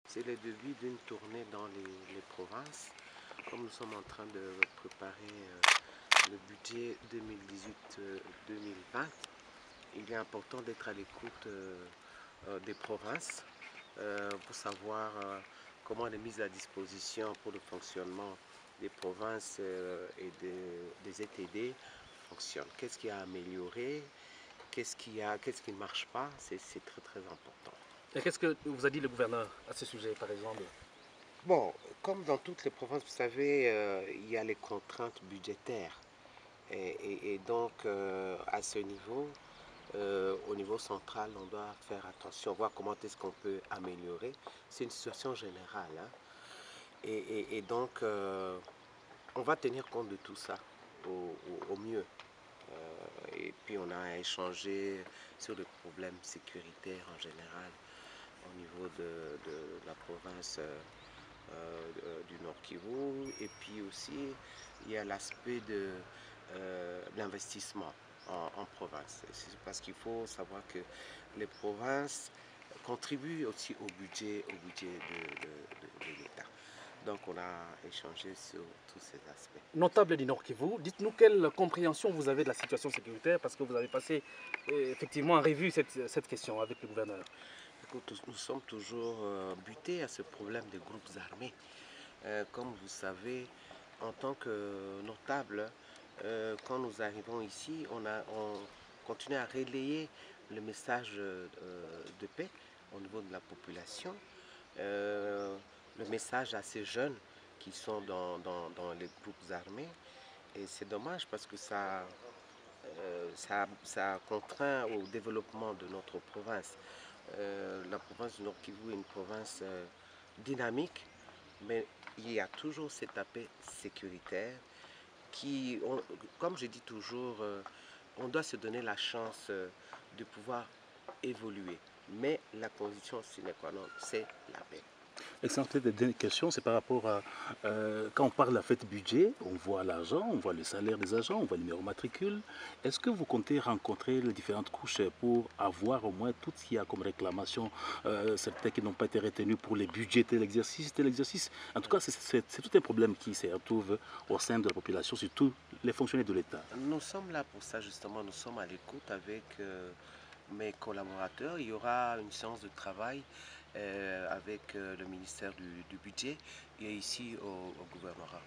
C'est le début d'une tournée dans les provinces. Comme nous sommes en train de préparer le budget 2018-2020, il est important d'être à l'écoute des provinces pour savoir comment les mises à disposition pour le fonctionnement des provinces et des ETD fonctionnent. Qu'est-ce qui a amélioré, qu'est-ce qui ne marche pas, c'est très très important. Et qu'est-ce que vous a dit le gouverneur à ce sujet, par exemple? Bon, comme dans toutes les provinces, vous savez, il y a les contraintes budgétaires. Et donc, à ce niveau, au niveau central, on doit faire attention, voir comment est-ce qu'on peut améliorer. C'est une situation générale, hein. Et donc, on va tenir compte de tout ça au mieux. Et puis, on a échangé sur les problèmes sécuritaires en général au niveau de la province du Nord Kivu. Et puis aussi, il y a l'aspect de l'investissement en province. Parce qu'il faut savoir que les provinces contribuent aussi au budget de l'État. Donc on a échangé sur tous ces aspects. Notable du Nord Kivu, dites-nous quelle compréhension vous avez de la situation sécuritaire, parce que vous avez passé effectivement en revue cette question avec le gouverneur. Écoute, nous sommes toujours butés à ce problème des groupes armés. Comme vous savez, en tant que notable, quand nous arrivons ici, on continue à relayer le message de paix au niveau de la population, le message à ces jeunes qui sont dans les groupes armés. Et c'est dommage parce que ça contraint au développement de notre province. La province du Nord Kivu est une province dynamique, mais il y a toujours cet aspect sécuritaire comme je dis toujours, on doit se donner la chance de pouvoir évoluer. Mais la condition sine qua non, c'est la paix. Excellente dernière question, c'est par rapport à quand on parle de la fête budget, on voit l'argent, on voit le salaire des agents, on voit le numéro matricule. Est-ce que vous comptez rencontrer les différentes couches pour avoir au moins tout ce qu'il y a comme réclamation, certains qui n'ont pas été retenus pour les budgets tel exercice? En tout cas, c'est tout un problème qui se retrouve au sein de la population, surtout les fonctionnaires de l'État. Nous sommes là pour ça justement, nous sommes à l'écoute avec mes collaborateurs. Il y aura une séance de travail avec le ministère du budget et ici au gouvernorat.